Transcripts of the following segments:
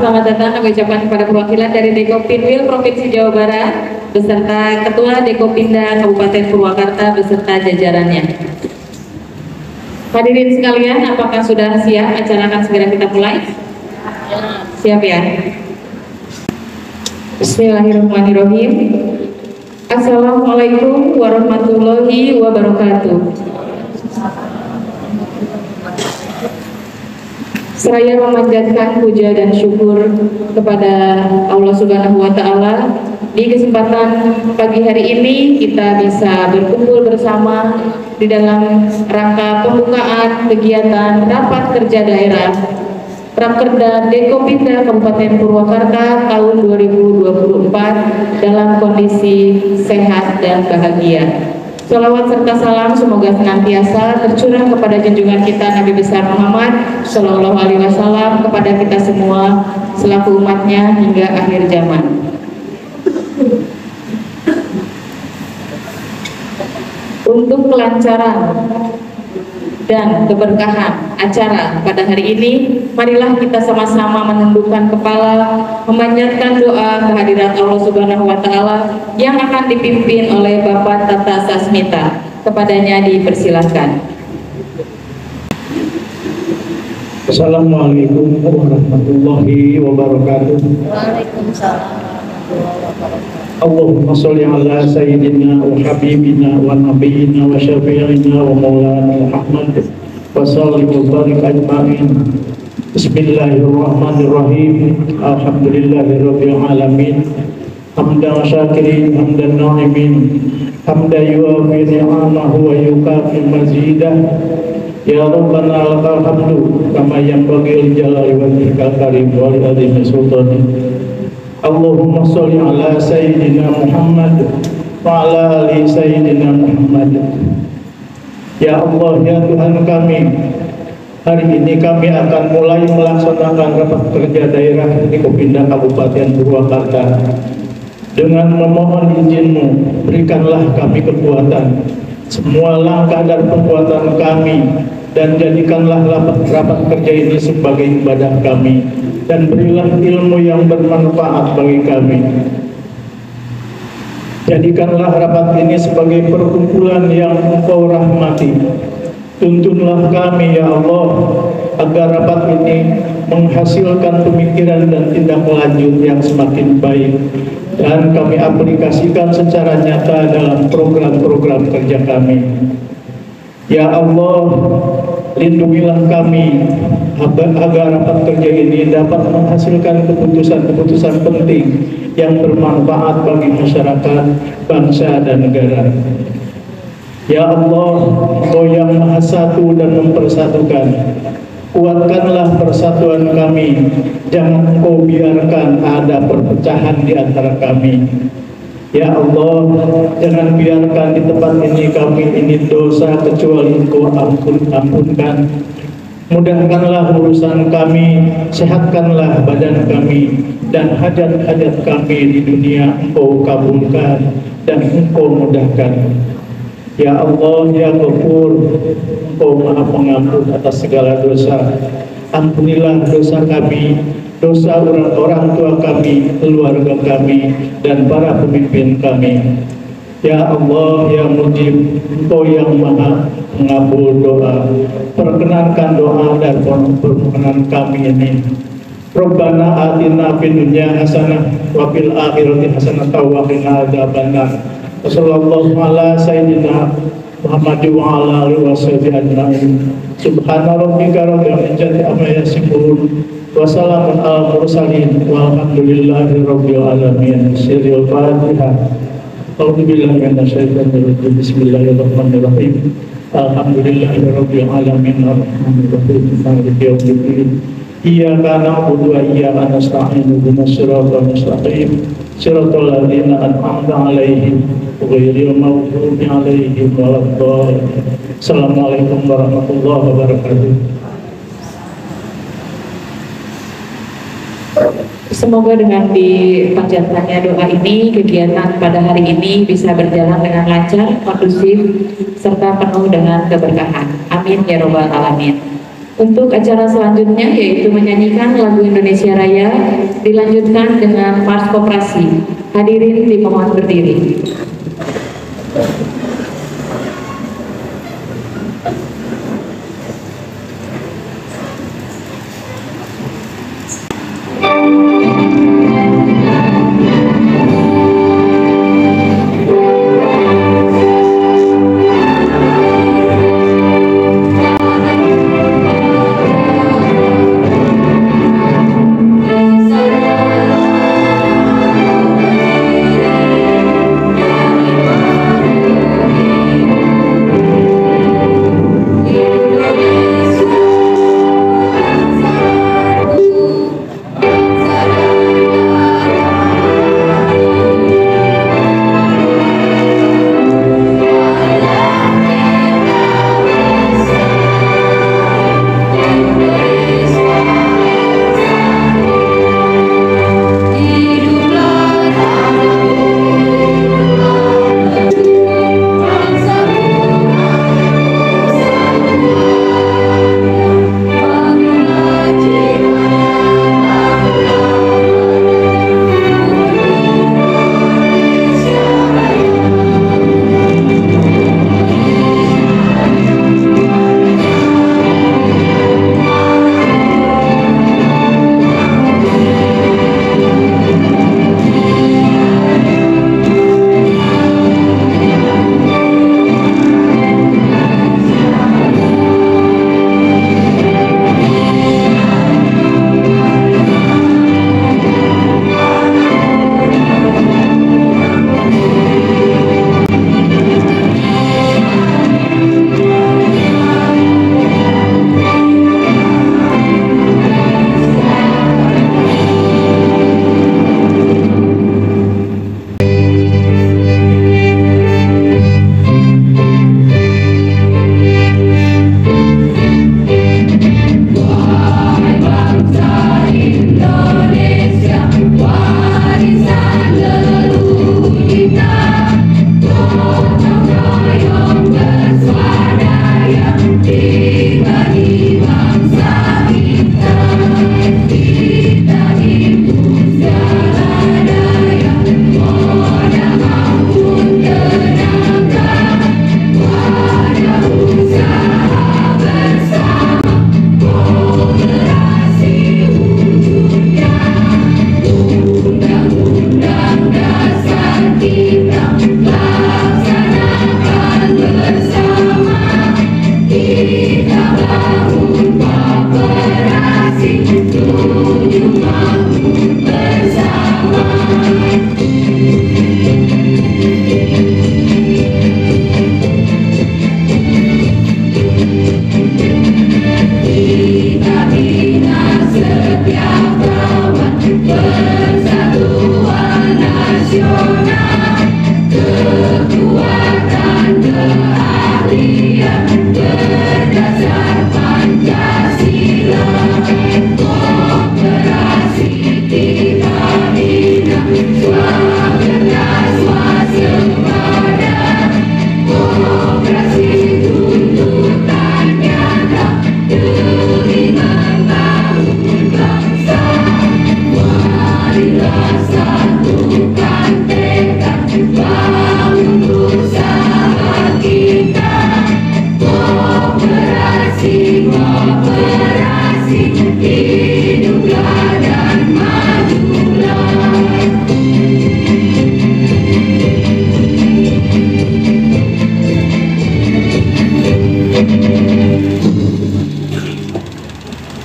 selamat datang kami ucapkan kepada perwakilan dari Dekopinwil Provinsi Jawa Barat beserta Ketua Dekopinda Kabupaten Purwakarta beserta jajarannya. Hadirin sekalian, apakah sudah siap? Acara akan segera kita mulai. Siap ya? Bismillahirrahmanirrahim. Assalamualaikum warahmatullahi wabarakatuh. Seraya memanjatkan puja dan syukur kepada Allah Subhanahu wa Ta'ala, di kesempatan pagi hari ini kita bisa berkumpul bersama di dalam rangka pembukaan kegiatan rapat kerja daerah Rakerda Dekopinda Kabupaten Purwakarta tahun 2024 dalam kondisi sehat dan bahagia. Salawat serta salam semoga senantiasa tercurah kepada junjungan kita Nabi besar Muhammad Shallallahu Alaihi Wasallam, kepada kita semua selaku umatnya hingga akhir zaman. Untuk kelancaran dan keberkahan acara pada hari ini, marilah kita sama-sama menundukkan kepala, memanjatkan doa kehadirat Allah Subhanahu wa Ta'ala yang akan dipimpin oleh Bapak Tata Sasmita. Kepadanya dipersilahkan. Assalamualaikum warahmatullahi wabarakatuh. Waalaikumsalam warahmatullahi wabarakatuh. Allahumma sholli ala sayyidina wa habibina wa nabiyyina wa syafi'ina wa maulana Muhammad wa sallim wa barik ajma'in. Bismillahirrahmanirrahim. Alhamdulillahirabbil alamin. Hamdan wa syakirin, hamdan na'imin, hamdan yuwafi ni'amahu wa yukafi mazidah. Ya Rabbana lakal hamdu kama yanbaghi li jalali wajhikal karim wa li azimi sultanik. Allahumma sholli ala sayyidina Muhammad wa ala ali sayyidina Muhammad. Ya Allah, ya Tuhan kami, hari ini kami akan mulai melaksanakan rapat kerja daerah Dekopinda Kabupaten Purwakarta. Dengan memohon izin-Mu, berikanlah kami kekuatan semua langkah dan perbuatan kami, dan jadikanlah rapat kerja ini sebagai ibadah kami, dan berilah ilmu yang bermanfaat bagi kami. Jadikanlah rapat ini sebagai perkumpulan yang Engkau rahmati. Tuntunlah kami ya Allah, agar rapat ini menghasilkan pemikiran dan tindak lanjut yang semakin baik, dan kami aplikasikan secara nyata dalam program-program kerja kami. Ya Allah, lindungilah kami agar rapat kerja ini dapat menghasilkan keputusan-keputusan penting yang bermanfaat bagi masyarakat, bangsa, dan negara. Ya Allah, Engkau yang Maha Satu dan mempersatukan, kuatkanlah persatuan kami. Jangan Engkau biarkan ada perpecahan di antara kami. Ya Allah, jangan biarkan di tempat ini kami ini dosa kecuali Engkau ampunkan. Mudahkanlah urusan kami, sehatkanlah badan kami, dan hajat-hajat kami di dunia Engkau kabulkan dan Engkau mudahkan. Ya Allah, ya Ghafur, Engkau Maha Pengampun atas segala dosa. Ampunilah dosa kami, dosa orang tua kami, keluarga kami, dan para pemimpin kami. Ya Allah, ya Mujib, Engkau yang Maha Pengabul doa, perkenankan doa dan perkenan kami ini. Rabbana atina fid dunya hasanah wa fil akhirati hasanah wa qina adzabannar. Wassallallahu ala sayyidina Muhammad wa ala alihi washabihi ajma'in. Subhana rabbika rabbil izzati amma yasifun wa salamun alal mursalin walhamdulillahi rabbil alamin. Sirrul Fatihah. A'udzu billahi minasyaitonir rajim. Bismillahirrahmanirrahim. Alhamdulillahi rabbil alamin arrahmanir rahim maliki yaumiddin. Iyyaka na'budu wa iyyaka nasta'in ihdinas siratal mustaqim siratal ladzina an'amta 'alaihim ghairil maghdubi 'alaihim waladdallin. Assalamualaikum warahmatullahi wabarakatuh. Semoga dengan dipanjatkannya doa ini, kegiatan pada hari ini bisa berjalan dengan lancar, kondusif, serta penuh dengan keberkahan. Amin ya robbal alamin. Untuk acara selanjutnya yaitu menyanyikan lagu Indonesia Raya dilanjutkan dengan Mars Koperasi. Hadirin dimohon berdiri.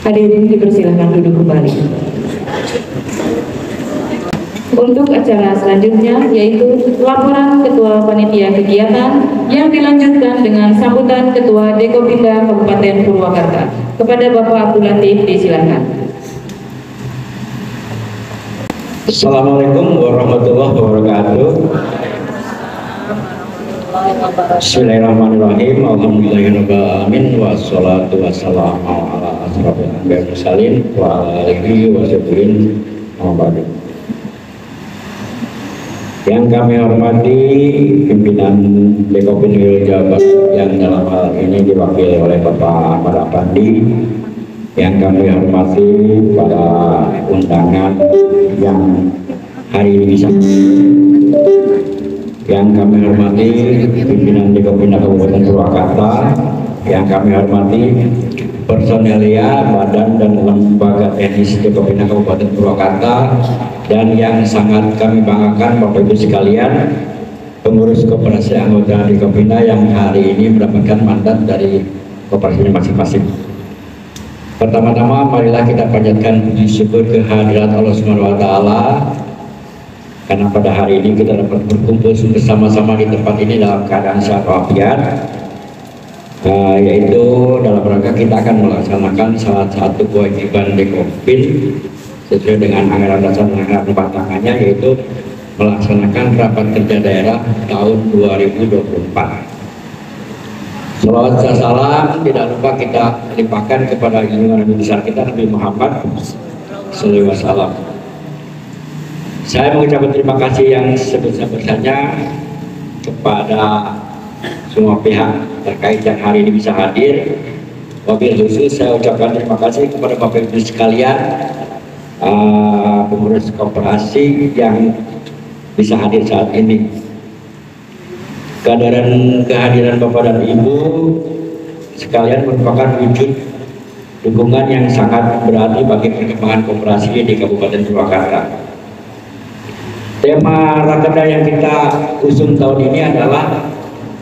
Hadirin dipersilakan duduk kembali. Untuk acara selanjutnya yaitu laporan Ketua Panitia Kegiatan yang dilanjutkan dengan sambutan Ketua Dekopinda Kabupaten Purwakarta. Kepada Bapak Abdul Latif disilakan. Assalamualaikum warahmatullahi wabarakatuh. Bismillahirrahmanirrahim. Alhamdulillahirrahmanirrahim. Wassalatu wassalamu ala asrafil anbiya'i wal mursalin wa ala alihi wa sahbihi wa yang kami hormati pimpinan Dekopin Wil Jabar yang dalam hal ini diwakili oleh Bapak Ahmad Apandi, yang kami hormati para undangan yang hari ini bisa, yang kami hormati pimpinan Dekopindah Kabupaten Purwakarta, yang kami hormati personelia badan dan lembaga teknis Dekopindah Kabupaten Purwakarta, dan yang sangat kami banggakan Bapak Ibu sekalian, pengurus koperasi anggota Dekopindah yang hari ini mendapatkan mandat dari koperasinya masing-masing. Pertama-tama marilah kita panjatkan puji syukur kehadirat Allah Subhanahu wa taala karena pada hari ini kita dapat berkumpul bersama-sama di tempat ini dalam keadaan sehat walafiat, yaitu dalam rangka kita akan melaksanakan salah satu kewajiban Dekopin sesuai dengan anggaran dasar dan anggaran rumah tangganya, yaitu melaksanakan rapat kerja daerah tahun 2024. Salawat dan salam tidak lupa kita limpahkan kepada junjungan Nabi besar kita Nabi Muhammad sallallahu alaihi wasallam. Saya mengucapkan terima kasih yang sebesar-besarnya kepada semua pihak terkait yang hari ini bisa hadir. Wabil khusus saya ucapkan terima kasih kepada Bapak Ibu sekalian, pengurus koperasi yang bisa hadir saat ini. Kehadiran Bapak dan Ibu sekalian merupakan wujud dukungan yang sangat berarti bagi perkembangan koperasi di Kabupaten Purwakarta. Tema rakerda yang kita usung tahun ini adalah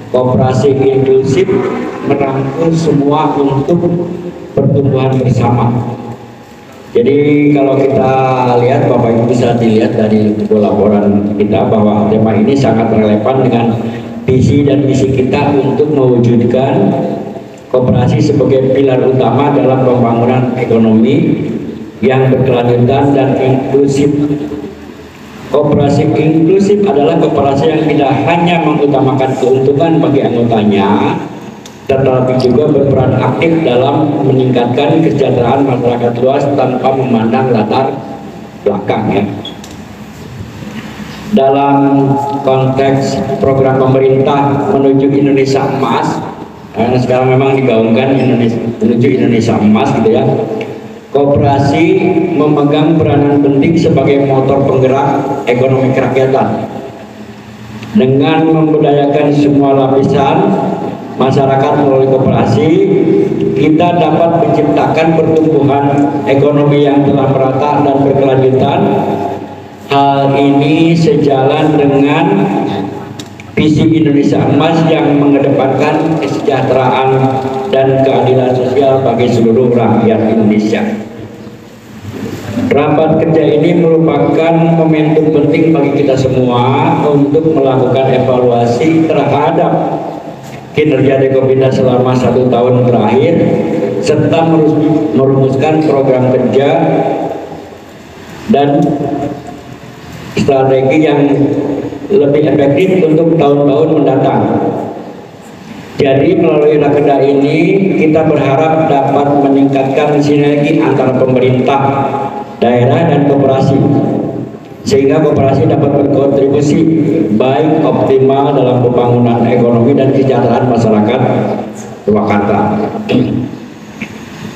koperasi inklusif, merangkul semua untuk pertumbuhan bersama. Jadi kalau kita lihat, Bapak Ibu bisa dilihat dari laporan kita bahwa tema ini sangat relevan dengan visi dan misi kita untuk mewujudkan koperasi sebagai pilar utama dalam pembangunan ekonomi yang berkelanjutan dan inklusif. Koperasi inklusif adalah koperasi yang tidak hanya mengutamakan keuntungan bagi anggotanya, tetapi juga berperan aktif dalam meningkatkan kesejahteraan masyarakat luas tanpa memandang latar belakang, ya. Dalam konteks program pemerintah menuju Indonesia Emas, karena sekarang memang digaungkan menuju Indonesia Emas gitu ya, koperasi memegang peranan penting sebagai motor penggerak ekonomi kerakyatan. Dengan memberdayakan semua lapisan masyarakat melalui koperasi, kita dapat menciptakan pertumbuhan ekonomi yang telah merata dan berkelanjutan. Hal ini sejalan dengan visi Indonesia Emas yang mengedepankan kesejahteraan dan keadilan sosial bagi seluruh rakyat Indonesia. Rapat kerja ini merupakan momentum penting bagi kita semua untuk melakukan evaluasi terhadap kinerja Dekopindah selama 1 tahun terakhir, serta merumuskan program kerja dan strategi yang lebih efektif untuk tahun-tahun mendatang. Jadi melalui rakerda ini kita berharap dapat meningkatkan sinergi antara pemerintah, daerah, dan koperasi, sehingga koperasi dapat berkontribusi baik optimal dalam pembangunan ekonomi dan kesejahteraan masyarakat Purwakarta.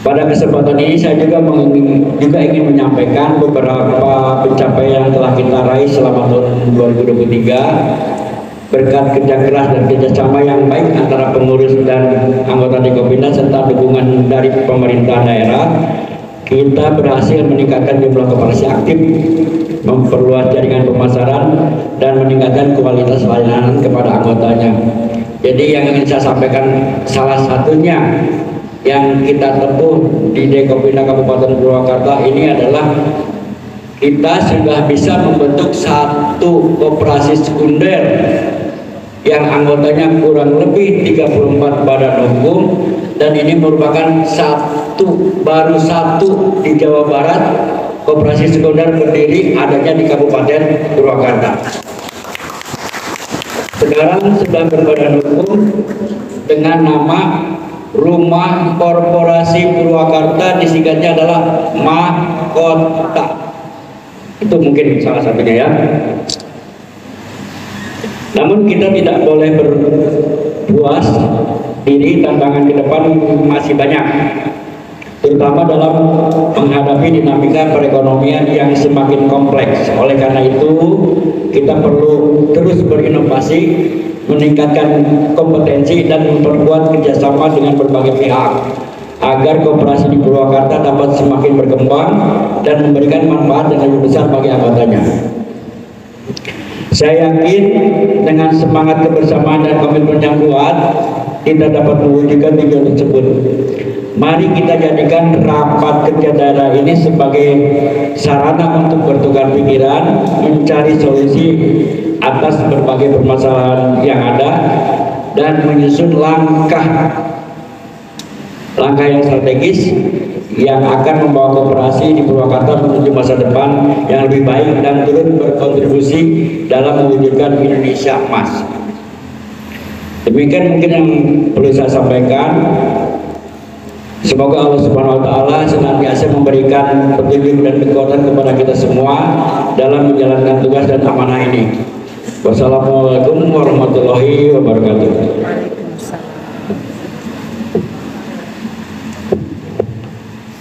Pada kesempatan ini saya juga ingin menyampaikan beberapa pencapaian yang telah kita raih selama tahun 2023 berkat kerja keras dan kerjasama yang baik antara pengurus dan anggota Dekopindah serta dukungan dari pemerintah daerah. Kita berhasil meningkatkan jumlah koperasi aktif, memperluas jaringan pemasaran, dan meningkatkan kualitas layanan kepada anggotanya. Jadi yang ingin saya sampaikan salah satunya yang kita tempuh di Dekopindah Kabupaten Purwakarta ini adalah kita sudah bisa membentuk satu koperasi sekunder yang anggotanya kurang lebih 34 badan hukum, dan ini merupakan baru satu di Jawa Barat koperasi sekunder berdiri adanya di Kabupaten Purwakarta. Sekarang sedang berbadan hukum dengan nama Rumah Korporasi Purwakarta, disingkatnya adalah Mahkota. Itu mungkin salah satunya, ya. Namun kita tidak boleh berpuas diri, tantangan ke depan masih banyak. terutama dalam menghadapi dinamika perekonomian yang semakin kompleks. Oleh karena itu, kita perlu terus berinovasi, meningkatkan kompetensi dan memperkuat kerjasama dengan berbagai pihak agar koperasi di Purwakarta dapat semakin berkembang dan memberikan manfaat yang lebih besar bagi anggotanya. Saya yakin dengan semangat kebersamaan dan komitmen yang kuat, kita dapat mewujudkan tujuan tersebut. Mari kita jadikan rapat kerja daerah ini sebagai sarana untuk bertukar pikiran, mencari solusi atas berbagai permasalahan yang ada, dan menyusun langkah yang strategis yang akan membawa koperasi di Purwakarta menuju masa depan yang lebih baik dan turut berkontribusi dalam mewujudkan Indonesia Emas. Demikian mungkin yang perlu saya sampaikan. Semoga Allah Subhanahu wa Ta'ala senantiasa memberikan petunjuk dan kekuatan kepada kita semua dalam menjalankan tugas dan amanah ini. Wassalamualaikum warahmatullahi wabarakatuh.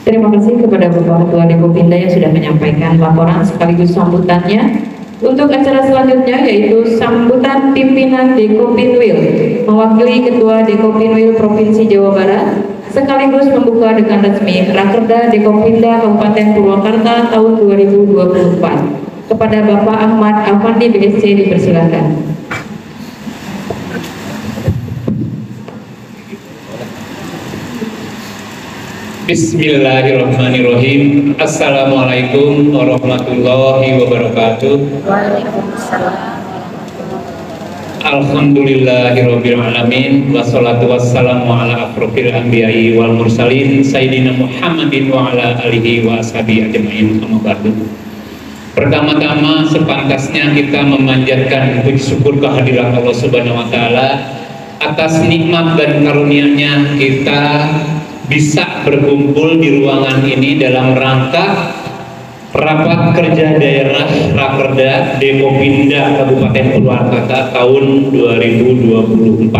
Terima kasih kepada Bapak Ketua Dekopinda yang sudah menyampaikan laporan sekaligus sambutannya. Untuk acara selanjutnya yaitu sambutan pimpinan Dekopinwil mewakili Ketua Dekopinwil Provinsi Jawa Barat sekaligus membuka dengan resmi Rakerda Dekopinda Kabupaten Purwakarta tahun 2024. Kepada Bapak Ahmad Afandi BSC dipersilakan. Bismillahirrahmanirrahim. Assalamualaikum warahmatullahi wabarakatuh. Waalaikumsalam. Alhamdulillahirabbil alamin wassalatu wassalamu ala asrofil anbiya'i wal mursalin sayyidina Muhammadin wa ala alihi wa ashabihi ajmain. Amma ba'du. Pertama-tama sepantasnya kita memanjatkan puji syukur kehadiran Allah Subhanahu wa taala atas nikmat dan karunia-Nya kita bisa berkumpul di ruangan ini dalam rangka rapat kerja daerah Rakerda Dekopinda Kabupaten Purwakarta tahun 2024.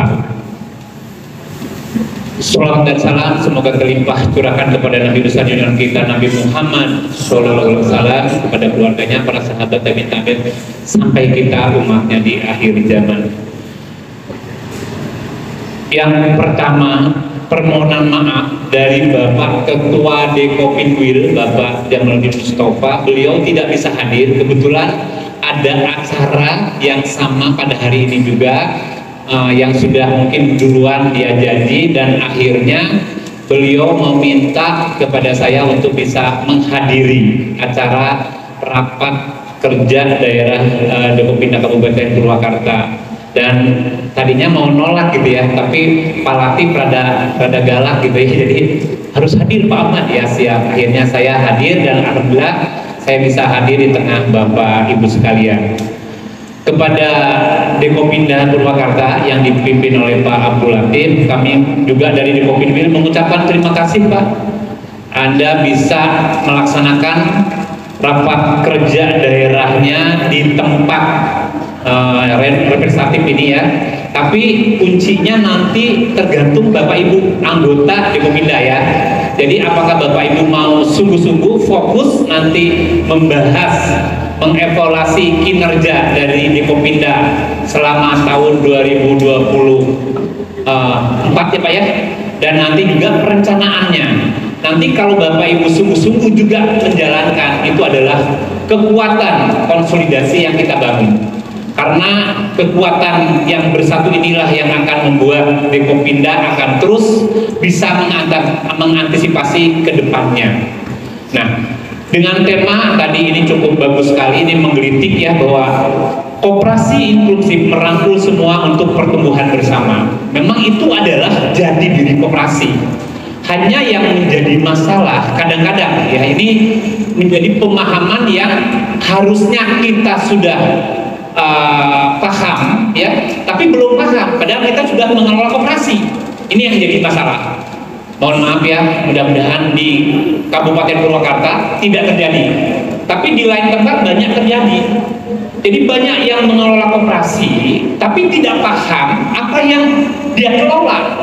Salam dan salam semoga terlimpah curahkan kepada Nabi besar junjungan kita Nabi Muhammad SAW, kepada keluarganya, para sahabat tabi'in sampai kita umatnya di akhir zaman. Yang pertama, permohonan maaf dari Bapak Ketua Dekopinwil, Bapak Jamaluddin Mustafa. Beliau tidak bisa hadir, kebetulan ada acara yang sama pada hari ini juga, yang sudah mungkin duluan dia janji, dan akhirnya beliau meminta kepada saya untuk bisa menghadiri acara rapat kerja daerah Dekopinda Kabupaten Purwakarta. Dan tadinya mau nolak gitu ya, tapi Pak Latif rada galak gitu ya, jadi harus hadir Pak Ahmad ya. Siap, akhirnya saya hadir dan alhamdulillah saya bisa hadir di tengah Bapak Ibu sekalian. Kepada Dekopinda Purwakarta yang dipimpin oleh Pak Abdul Latif, kami juga dari Dekopinwil mengucapkan terima kasih Pak, Anda bisa melaksanakan rapat kerja daerahnya di tempat representatif ini ya, tapi kuncinya nanti tergantung Bapak Ibu anggota Dekopinda ya. Jadi apakah Bapak Ibu mau sungguh-sungguh fokus nanti membahas, mengevaluasi kinerja dari Dekopinda selama tahun 2024 ya Pak ya, dan nanti juga perencanaannya. Nanti kalau Bapak Ibu sungguh-sungguh juga menjalankan, itu adalah kekuatan konsolidasi yang kita bangun. Karena kekuatan yang bersatu inilah yang akan membuat Dekopinda akan terus bisa mengantisipasi ke depannya. Nah, dengan tema tadi ini cukup bagus sekali, ini menggelitik ya, bahwa koperasi inklusif merangkul semua untuk pertumbuhan bersama. Memang itu adalah jati diri koperasi. Hanya yang menjadi masalah kadang-kadang ya, ini menjadi pemahaman yang harusnya kita sudah paham ya, tapi belum paham padahal kita sudah mengelola koperasi. Ini yang jadi masalah. Mohon maaf ya, mudah-mudahan di Kabupaten Purwakarta tidak terjadi, tapi di lain tempat banyak terjadi. Jadi banyak yang mengelola koperasi tapi tidak paham apa yang dia kelola,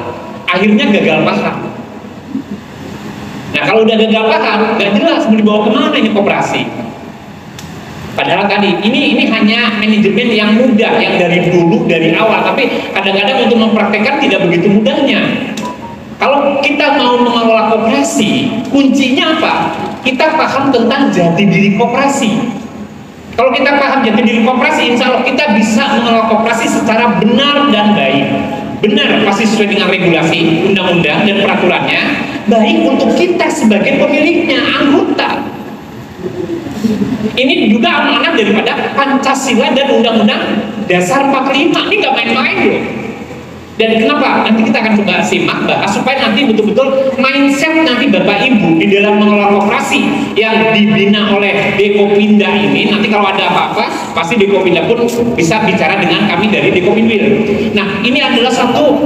akhirnya gagal paham. Nah kalau udah gagal paham, nggak jelas mau dibawa kemana ini koperasi. Padahal tadi ini hanya manajemen yang mudah, yang dari dulu, dari awal, tapi kadang-kadang untuk mempraktekkan tidak begitu mudahnya. Kalau kita mau mengelola koperasi, kuncinya apa? Kita paham tentang jati diri koperasi. Kalau kita paham jati diri koperasi, insya Allah kita bisa mengelola koperasi secara benar dan baik. Benar, pasti sesuai dengan regulasi, undang-undang, dan peraturannya. Baik untuk kita sebagai pemiliknya, anggota. Ini juga amanat daripada Pancasila dan Undang-Undang Dasar 45. Ini nggak main-main loh. Dan kenapa? Nanti kita akan coba simak, bahas supaya nanti betul-betul mindset nanti Bapak Ibu di dalam mengelola koperasi yang dibina oleh Dekopinda ini, nanti kalau ada apa-apa, pasti Dekopinda pun bisa bicara dengan kami dari Dekopinwil. Nah, ini adalah satu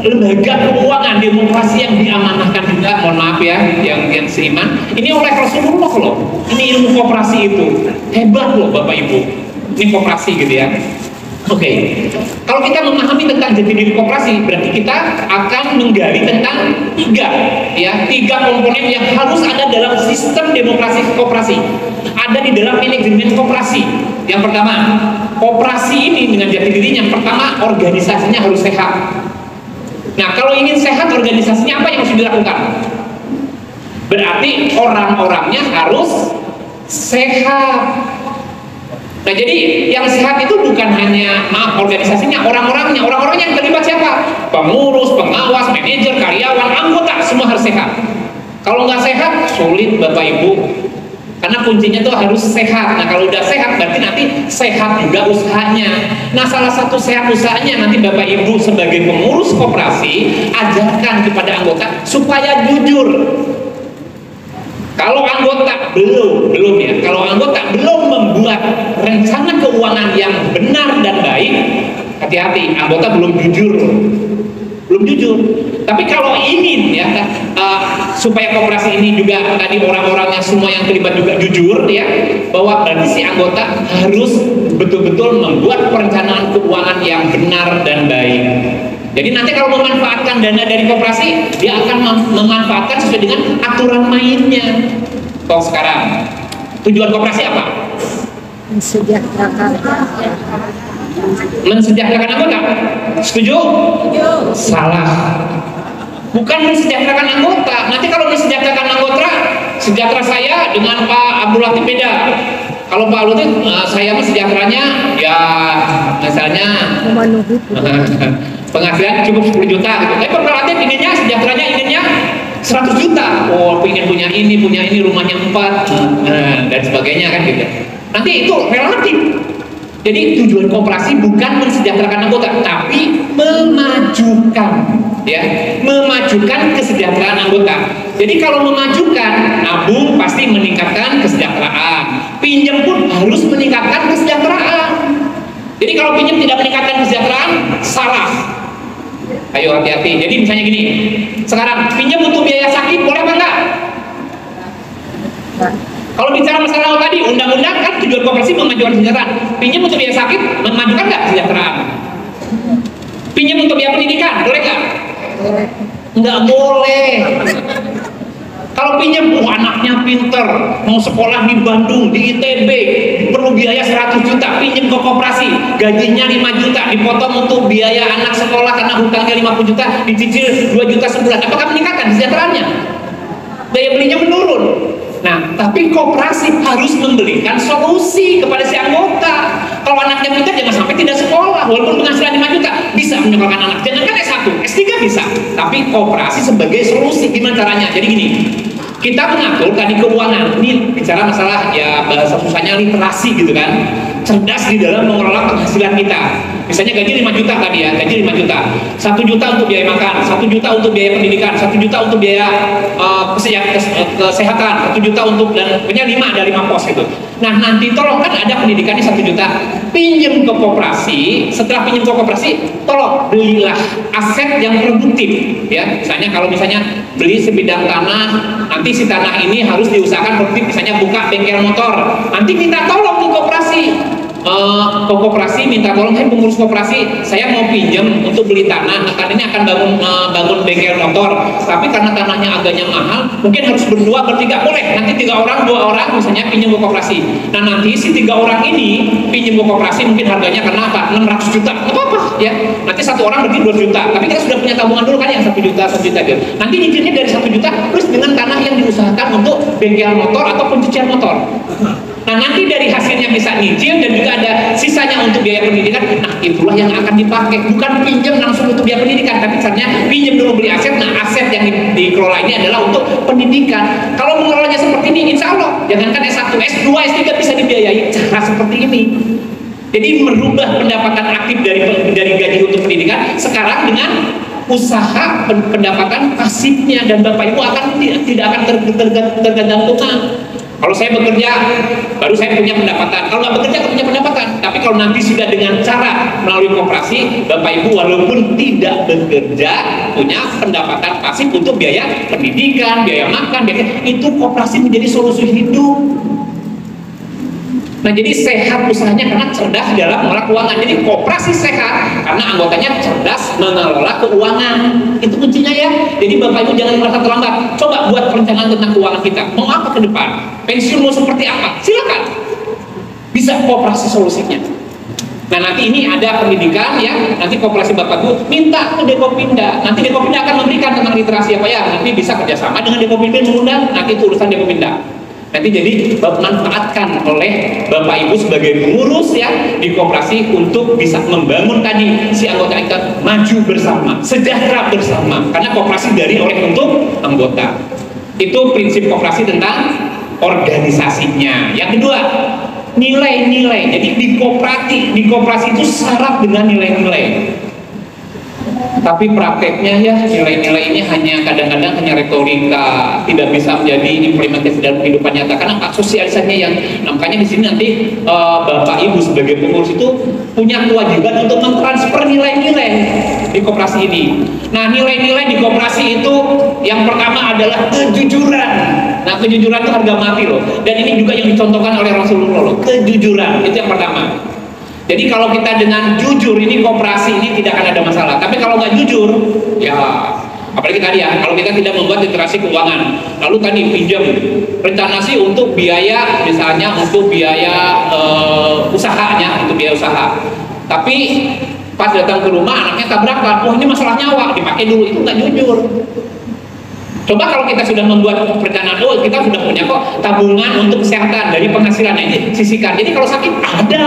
lembaga keuangan demokrasi yang diamanahkan juga, mohon maaf ya, yang seiman, ini oleh Rasulullah loh. Ini ilmu koperasi itu hebat loh Bapak Ibu. Ini koperasi gitu ya. Oke, kalau kita memahami tentang jati diri koperasi, berarti kita akan menggali tentang tiga komponen yang harus ada dalam sistem demokrasi koperasi, ada di dalam manajemen koperasi. Yang pertama, koperasi ini dengan jati dirinya, yang pertama organisasinya harus sehat. Nah, kalau ingin sehat organisasinya, apa yang harus dilakukan? Berarti orang-orangnya harus sehat. Nah, jadi yang sehat itu bukan hanya organisasinya, orang-orangnya. Orang-orangnya yang terlibat siapa? Pengurus, pengawas, manajer, karyawan, anggota, semua harus sehat. Kalau nggak sehat, sulit Bapak Ibu. Karena kuncinya tuh harus sehat. Nah, kalau udah sehat, berarti nanti sehat juga usahanya. Nah, salah satu sehat usahanya nanti Bapak Ibu sebagai pengurus koperasi, ajarkan kepada anggota supaya jujur. Kalau anggota belum ya. Kalau anggota belum membuat rencana keuangan yang benar dan baik, hati-hati, anggota belum jujur. Tapi kalau ingin ya supaya koperasi ini juga tadi orang-orangnya semua yang terlibat juga jujur ya, bahwa berarti si anggota harus betul-betul membuat perencanaan keuangan yang benar dan baik. Jadi nanti kalau memanfaatkan dana dari koperasi, dia akan memanfaatkan sesuai dengan aturan mainnya. Toh sekarang tujuan koperasi apa? Mensejahterakan anggota. Setuju? Salah. Bukan mensejahterakan anggota. Nanti kalau mensejahterakan anggota, sejahtera saya dengan Pak Abdul Latif beda. Kalau Pak Latif, saya sejahteranya ya misalnya penghasilan cukup 10 juta gitu. Tapi Pak Latif inginnya sejahteranya 100 juta. Oh, pengen punya ini, rumahnya 4 dan sebagainya kan gitu. Nanti itu relatif. Jadi tujuan koperasi bukan mensejahterakan anggota, tapi memajukan, ya, memajukan kesejahteraan anggota. Jadi kalau memajukan, nabung pasti meningkatkan kesejahteraan. Pinjam pun harus meningkatkan kesejahteraan. Jadi kalau pinjam tidak meningkatkan kesejahteraan, salah. Ayo hati-hati. Jadi misalnya gini, sekarang pinjam untuk biaya sakit boleh apa enggak? Kalau bicara masalah tadi, undang-undang kan tujuan koperasi memajukan kesejahteraan. Pinjam untuk biaya sakit, memajukan nggak kesejahteraan? Pinjam untuk biaya pendidikan, boleh nggak? Nggak boleh. Kalau pinjam, anaknya pinter, mau sekolah di Bandung, di ITB, perlu biaya 100 juta, pinjam ke koperasi, gajinya 5 juta, dipotong untuk biaya anak sekolah karena hutangnya 50 juta, dicicil 2 juta sebulan. Apakah meningkatkan kesejahteraannya? Daya belinya menurun. Nah, tapi koperasi harus memberikan solusi kepada si anggota. Kalau anaknya pintar, jangan sampai tidak sekolah. Walaupun penghasilan 5 juta, bisa menyekolahkan anak. Jangankan S1, S3 bisa. Tapi koperasi sebagai solusi, gimana caranya? Jadi gini, kita mengatur tadi keuangan. Ini bicara masalah ya bahasa susahnya literasi gitu kan. Cerdas di dalam mengelola penghasilan kita. Misalnya gaji 5 juta tadi ya, gaji 5 juta. 1 juta untuk biaya makan, 1 juta untuk biaya pendidikan, 1 juta untuk biaya kesehatan, 1 juta untuk, dan punya 5, ada 5 pos gitu. Nah, nanti tolong kan ada pendidikannya 1 juta. Pinjam ke koperasi, setelah pinjam ke koperasi, tolong belilah aset yang produktif ya. Misalnya kalau misalnya beli sebidang tanah, nanti si tanah ini harus diusahakan produktif, misalnya buka bengkel motor. Nanti minta tolong ke koperasi. ke koperasi minta tolong, hey pengurus koperasi, saya mau pinjam untuk beli tanah, karena ini akan bangun bengkel motor, tapi karena tanahnya agaknya mahal, mungkin harus berdua bertiga, boleh nanti 3 orang 2 orang misalnya pinjam ke koperasi. Nah nanti si 3 orang ini pinjam ke koperasi mungkin harganya karena apa 600 juta, nggak apa-apa ya, nanti 1 orang berarti 2 juta, tapi kita sudah punya tabungan dulu kan yang 1 juta gitu. Nanti nyicilnya dari 1 juta plus dengan tanah yang diusahakan untuk bengkel motor atau pencucian motor. Nah nanti dari hasilnya bisa nyicil dan juga ada sisanya untuk biaya pendidikan. Nah itulah yang akan dipakai, bukan pinjam langsung untuk biaya pendidikan, tapi caranya pinjam dulu beli aset. Nah aset yang dikelola ini adalah untuk pendidikan. Kalau mengelolanya seperti ini, insya Allah jangankan S1, S2, S3 bisa dibiayai cara seperti ini. Jadi merubah pendapatan aktif dari gaji untuk pendidikan sekarang dengan usaha pendapatan pasifnya, dan Bapak Ibu tidak akan tergantung. Kalau saya bekerja, baru saya punya pendapatan. Kalau nggak bekerja, nggak punya pendapatan. Tapi kalau nanti sudah dengan cara melalui koperasi, Bapak Ibu walaupun tidak bekerja, punya pendapatan pasif untuk biaya pendidikan, biaya makan, itu koperasi menjadi solusi hidup. Nah jadi sehat usahanya karena cerdas dalam mengelola keuangan. Jadi koperasi sehat karena anggotanya cerdas mengelola keuangan. Itu kuncinya ya. Jadi Bapak Ibu jangan merasa terlambat. Coba buat perencanaan tentang keuangan kita. Mau apa ke depan? Pensiun mau seperti apa? Silakan. Bisa koperasi solusinya. Nah nanti ini ada pendidikan ya. Nanti koperasi Bapak Ibu minta ke Dekopinda. Nanti Dekopinda akan memberikan tentang literasi apa ya. Nanti bisa kerjasama dengan Dekopinda mengundang. Nanti itu urusan Dekopinda. Nanti jadi dimanfaatkan oleh Bapak Ibu sebagai pengurus ya di koperasi untuk bisa membangun tadi si anggota kita maju bersama, sejahtera bersama, karena koperasi dari oleh untuk anggota. Itu prinsip koperasi tentang organisasinya. Yang kedua, nilai-nilai. Jadi di koperasi itu syarat dengan nilai-nilai. Tapi prakteknya ya nilai-nilai ini hanya kadang-kadang hanya retorika, tidak bisa menjadi implementasi dalam kehidupan nyata karena sosialisasinya yang makanya di sini nanti Bapak Ibu sebagai pengurus itu punya kewajiban untuk mentransfer nilai-nilai di koperasi ini. Nah nilai-nilai di koperasi itu yang pertama adalah kejujuran. Nah kejujuran itu harga mati loh, dan ini juga yang dicontohkan oleh Rasulullah loh. Kejujuran itu yang pertama. Jadi kalau kita dengan jujur ini koperasi ini tidak akan ada masalah. Tapi kalau nggak jujur, ya apalagi tadi ya, kalau kita tidak membuat literasi keuangan, lalu tadi pinjam, rencana sih untuk biaya misalnya untuk biaya usahanya, untuk biaya usaha. Tapi pas datang ke rumah anaknya tabrakan, oh ini masalah nyawa, dipakai dulu, itu nggak jujur. Coba kalau kita sudah membuat perencanaan, oh kita sudah punya kok tabungan untuk kesehatan dari penghasilannya ini sisihkan. Jadi kalau sakit ada.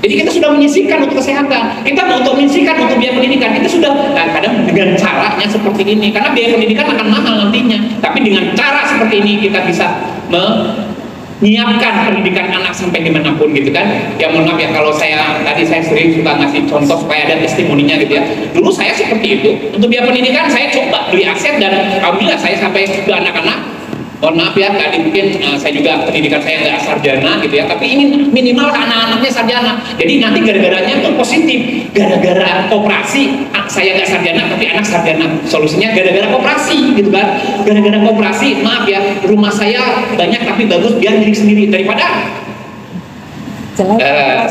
Jadi kita sudah menyisihkan untuk kesehatan, kita untuk menyisihkan untuk biaya pendidikan, kita sudah kadang dengan caranya seperti ini, karena biaya pendidikan akan mahal nantinya. Tapi dengan cara seperti ini kita bisa menyiapkan pendidikan anak sampai dimanapun gitu kan. Ya mohon maaf ya kalau tadi saya sering suka ngasih contoh supaya ada testimoninya gitu ya. Dulu saya seperti itu, untuk biaya pendidikan saya coba beli aset dan alhamdulillah saya sampai ke anak-anak. Mohon maaf ya, tadi mungkin saya juga pendidikan saya nggak sarjana gitu ya, tapi ini minimal anak-anaknya sarjana. Jadi nanti gara-garanya tuh positif, gara-gara koperasi saya nggak sarjana tapi anak sarjana. Solusinya gara-gara koperasi gitu kan, gara-gara koperasi. Maaf ya, rumah saya banyak tapi bagus biar milik sendiri daripada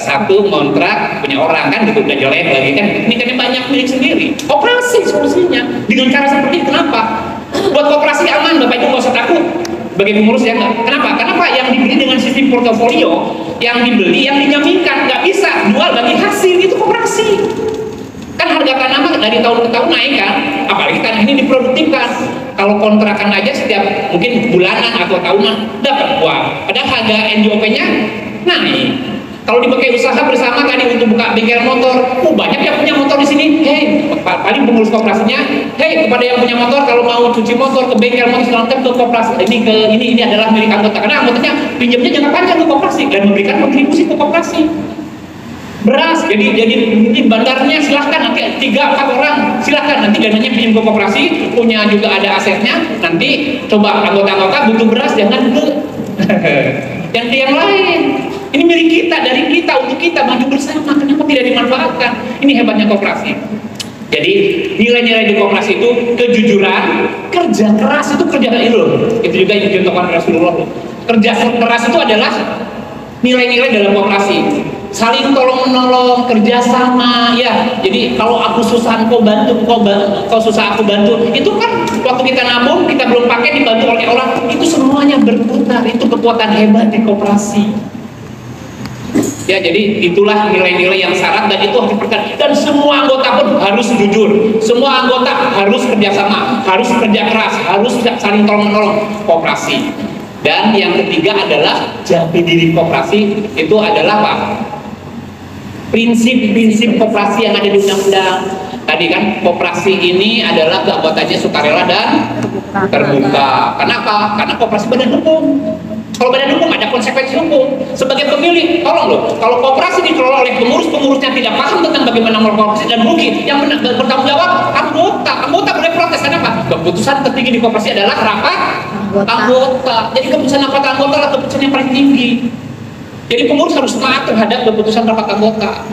satu kontrak punya orang kan gitu udah jelek lagi kan. Ini kan banyak milik sendiri. Koperasi solusinya dengan cara seperti ini. Kenapa? Buat koperasi aman, Bapak Ibu nggak usah takut. Bagi pengurus ya nggak. Kenapa? Kenapa yang dibeli dengan sistem portofolio, yang dibeli, yang dijaminkan nggak bisa jual bagi hasil itu koperasi. Kan harga tanah dari tahun ke tahun naik kan, apalagi tanah ini diproduktifkan. Kalau kontrakan aja setiap mungkin bulanan atau tahunan dapat uang. Padahal harga NJOP-nya naik. Kalau dipakai usaha bersama tadi untuk buka bengkel motor, banyak yang punya motor di sini. Hei, paling pengurus koperasinya, hei kepada yang punya motor kalau mau cuci motor ke bengkel motor silahkan ke koperasi. Ini adalah milik anggota karena anggotanya pinjamnya jangka panjang ke koperasi dan memberikan kontribusi ke koperasi. Beras, jadi mungkin bandarnya silahkan nanti 3-4 orang silahkan nanti dananya pinjam ke koperasi, punya juga ada asetnya. Nanti coba anggota-anggota butuh beras jangan ke yang lain. Ini milik kita, dari kita, untuk kita maju bersama. Kenapa tidak dimanfaatkan? Ini hebatnya koperasi. Jadi nilai-nilai di koperasi itu kejujuran, kerja keras itu kerja itu juga yang dicontohkan Rasulullah. Kerja keras itu adalah nilai-nilai dalam koperasi, saling tolong menolong, kerjasama, ya. Jadi kalau aku susah kau bantu, kau susah aku bantu. Itu kan waktu kita nabung, kita belum pakai dibantu oleh orang, itu semuanya berputar. Itu kekuatan hebat di koperasi. Ya, jadi itulah nilai-nilai yang syarat dan itu harus diperhatikan. Dan semua anggota pun harus jujur, semua anggota harus kerjasama, harus kerja keras, harus saling tolong menolong koperasi. Dan yang ketiga adalah jati diri koperasi itu adalah apa? Prinsip-prinsip koperasi yang ada di undang-undang. Tadi kan koperasi ini adalah keanggotaannya sukarela dan terbuka. Kenapa? Karena koperasi badan hukum. Kalau badan hukum ada konsekuensi hukum. Sebagai pemilik, tolong loh, kalau koperasi dikelola oleh pengurus-pengurusnya tidak paham tentang bagaimana mengelola koperasi dan rugi, yang bertanggung jawab anggota boleh protes. Kenapa? Keputusan tertinggi di koperasi adalah rapat anggota. Jadi keputusan rapat anggota adalah keputusan yang paling tinggi. Jadi pengurus harus taat terhadap keputusan rapat anggota.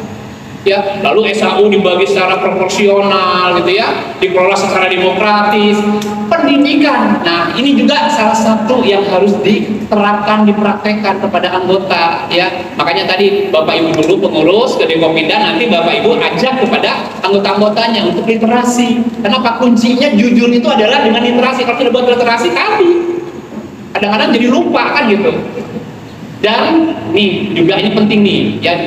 Ya, lalu SAU dibagi secara proporsional gitu ya, dikelola secara demokratis. Pendidikan, nah ini juga salah satu yang harus diterapkan, dipraktekkan kepada anggota ya. Makanya tadi Bapak Ibu dulu pengurus ke Dekopinda, nanti Bapak Ibu ajak kepada anggota-anggotanya untuk literasi. Kenapa? Kuncinya jujur itu adalah dengan literasi. Kalau tidak buat literasi kami kadang-kadang jadi lupa kan gitu. Dan nih juga ini penting nih ya,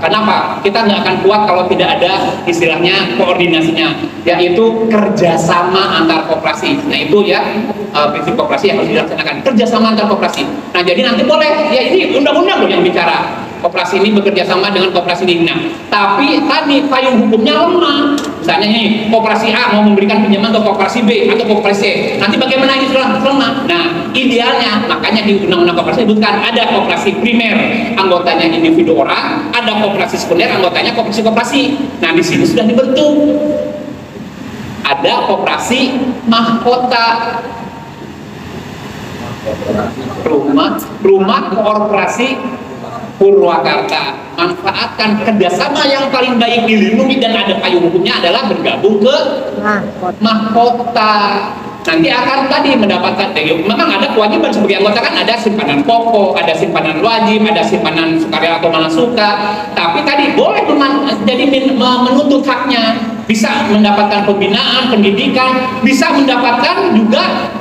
kenapa kita nggak akan kuat kalau tidak ada istilahnya koordinasinya, yaitu kerjasama antar koperasi. Nah itu ya prinsip koperasi yang harus dilaksanakan, kerjasama antar koperasi. Nah jadi nanti boleh ya, ini undang-undang loh yang bicara koperasi ini bekerja sama dengan koperasi ini. Nah, tapi tadi payung hukumnya lemah. Misalnya nih, koperasi A mau memberikan pinjaman ke koperasi B atau koperasi C. Nanti bagaimana ini lemah? Nah, idealnya makanya di undang-undang koperasi disebutkan ada koperasi primer, anggotanya individu orang, ada koperasi sekunder, anggotanya koperasi. Nah, di sini sudah dibentuk. Ada koperasi mahkota. Rumah korporasi Purwakarta. Manfaatkan kerjasama yang paling baik, dilindungi dan ada payung hukumnya adalah bergabung ke mahkota. Nanti akan tadi mendapatkan, memang ada kewajiban sebagai anggota kan, ada simpanan pokok, ada simpanan wajib, ada simpanan sukarela atau mana suka. Tapi tadi boleh jadi menuntut haknya, bisa mendapatkan pembinaan, pendidikan, bisa mendapatkan juga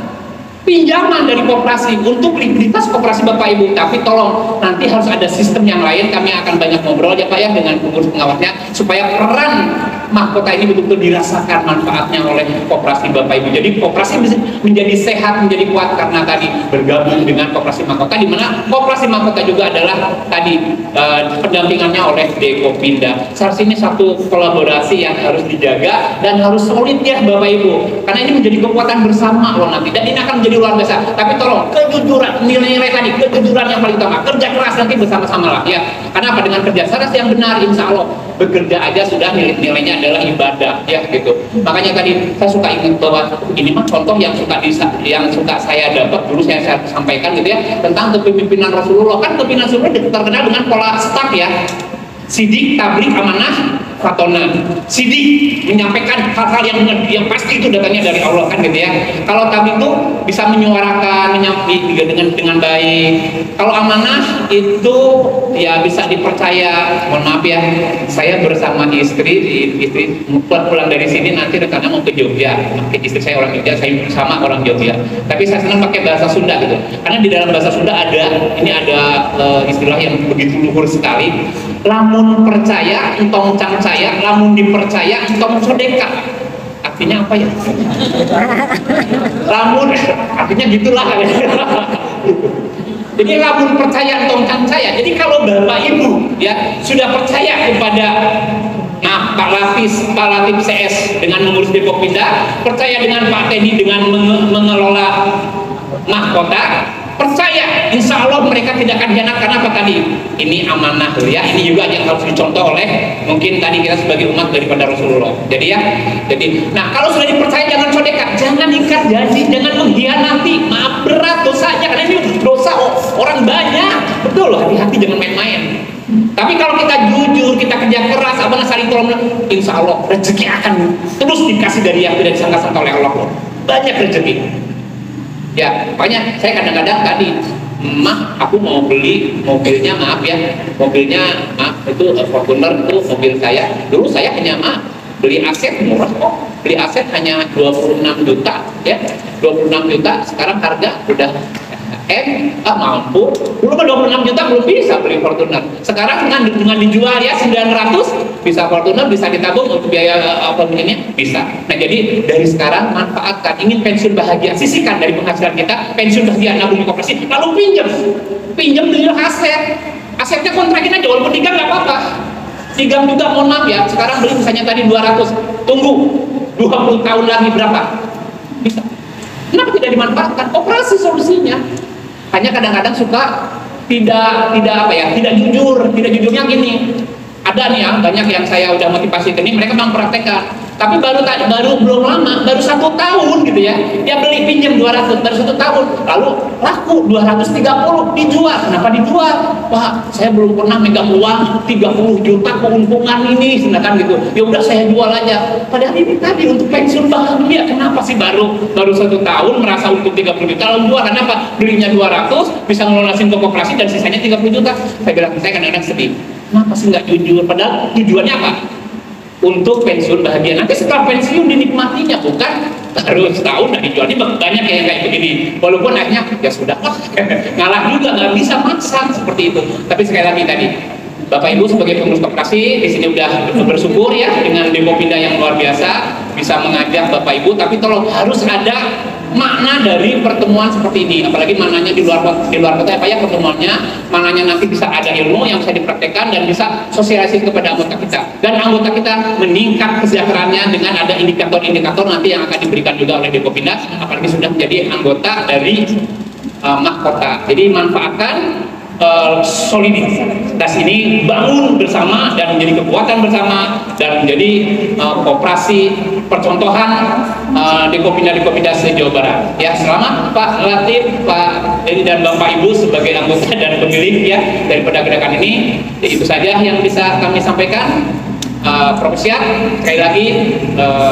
pinjaman dari koperasi untuk likuiditas koperasi Bapak Ibu. Tapi tolong nanti harus ada sistem yang lain, kami akan banyak ngobrol ya Pak ya dengan pengurus pengawasnya supaya peran mahkota ini betul-betul dirasakan manfaatnya oleh koperasi Bapak Ibu. Jadi koperasi menjadi sehat, menjadi kuat karena tadi bergabung dengan koperasi mahkota, di mana koperasi mahkota juga adalah tadi pendampingannya oleh Dekopinda. Seharusnya ini satu kolaborasi yang harus dijaga dan harus solid ya Bapak Ibu, karena ini menjadi kekuatan bersama loh nanti, dan ini akan menjadi luar biasa. Tapi tolong kejujuran, nilai-nilai tadi, kejujuran yang paling utama, kerja keras nanti bersama-sama lah ya. Karena apa? Dengan kerja keras yang benar, insya Allah bekerja aja sudah nilai-nilainya adalah ibadah ya gitu. Makanya tadi saya suka ingat bahwa ini mah contoh yang suka saya dapat dulu saya sampaikan gitu ya, tentang kepemimpinan Rasulullah. Kan kepemimpinan Rasulullah terkenal dengan pola staff ya, sidik, tablik, amanah, fatona. Sidik menyampaikan hal-hal yang pasti itu datangnya dari Allah kan gitu ya. Kalau tablik itu bisa menyuarakan, menyampaikan dengan baik. Kalau amanah itu ya bisa dipercaya. Mohon maaf ya, saya bersama istri pulang dari sini nanti rencana mau ke Jogja. Istri saya orang Jogja, saya sama orang Jogja. Tapi saya senang pakai bahasa Sunda gitu. Karena di dalam bahasa Sunda ada istilah yang begitu luhur sekali. Lamun percaya entong cangcaya, lamun dipercaya entong sodeka. Artinya apa ya? Lamun artinya gitulah. Jadi lamun percaya entong cangcaya. Jadi kalau Bapak Ibu ya sudah percaya kepada Pak Latif CS dengan mengurus Dekopinda, percaya dengan Pak Teddy dengan mengelola mahkota, percaya insya Allah mereka tidak akan hianat. Karena apa tadi? Ini amanah ya. Ini juga yang harus dicontoh oleh mungkin tadi kita sebagai umat daripada Rasulullah. Jadi nah kalau sudah dipercaya jangan sodeka, jangan ikat janji, jangan mengkhianati. Maaf berat dosanya karena ini dosa orang banyak. Betul, hati-hati jangan main-main. Tapi kalau kita jujur, kita kerja keras, saling tolong, insya Allah rezeki akan terus dikasih dari yang tidak disangka-sangka oleh Allah. Banyak rezeki. Ya, makanya saya kadang-kadang tadi Mah, aku mau beli mobilnya, maaf ya, mobilnya maaf itu Fortuner itu mobil saya. Dulu saya hanya beli aset murah kok, beli aset hanya 26 juta ya, 26 juta. Sekarang harga udah mampu. Dulu kan 26 juta belum bisa beli Fortuner. Sekarang dengan dijual ya 900 bisa Fortuner, bisa ditabung untuk biaya apa begini bisa. Nah jadi dari sekarang manfaatkan, ingin pensiun bahagia, sisihkan dari penghasilan kita pensiun bahagia, nabung di koperasi, lalu pinjam beli asetnya kontrakin aja, walaupun 3 nggak apa-apa. 3 juga mohon maaf ya, sekarang beli misalnya tadi 200, tunggu 20 tahun lagi berapa? Bisa. Kenapa tidak dimanfaatkan? Operasi solusinya. Hanya kadang-kadang suka tidak jujurnya gini. Ada nih ya, banyak yang saya udah motivasi ini, mereka mempraktekkan, tapi baru belum lama, baru 1 tahun gitu ya, dia beli pinjam 200 baru 1 tahun, lalu laku 230, dijual. Kenapa dijual? Pak, saya belum pernah megang uang 30 juta keuntungan ini, sedangkan gitu. Ya udah saya jual aja. Padahal ini tadi untuk pensiun bahagia. Kenapa sih baru 1 tahun merasa untung 30 juta lalu jual? Kenapa? Belinya 200 bisa ngelunasin ke koperasi dan sisanya 30 juta. Saya bilang, saya kadang-kadang sedih. Kenapa sih nggak jujur? Padahal tujuannya apa? Untuk pensiun bahagia. Nanti setelah pensiun dinikmatinya, bukan baru setahun dan dijualnya. Banyak yang kayak begini. Walaupun akhirnya ya sudah ngalah juga, nggak bisa maksa seperti itu. Tapi sekali lagi tadi, Bapak Ibu sebagai pengurus koperasi di sini udah bersyukur ya dengan Depo Pindah yang luar biasa bisa mengajak Bapak Ibu. Tapi tolong harus ada makna dari pertemuan seperti ini, apalagi mananya di luar kota apa ya pertemuannya, mananya nanti bisa ada ilmu yang bisa dipraktekkan dan bisa sosialisasi kepada anggota kita, dan anggota kita meningkat kesejahteraannya dengan ada indikator-indikator nanti yang akan diberikan juga oleh Depo Pindah, apalagi sudah menjadi anggota dari mahkota. Jadi manfaatkan soliditas ini, bangun bersama dan menjadi kekuatan bersama dan menjadi koperasi percontohan Depo Pindah se-Jawa Barat. Ya, selamat Pak Latif, Pak Dedi dan Bapak Ibu sebagai anggota dan pemilik ya daripada gerakan ini. Jadi itu saja yang bisa kami sampaikan. Profesiat, sekali lagi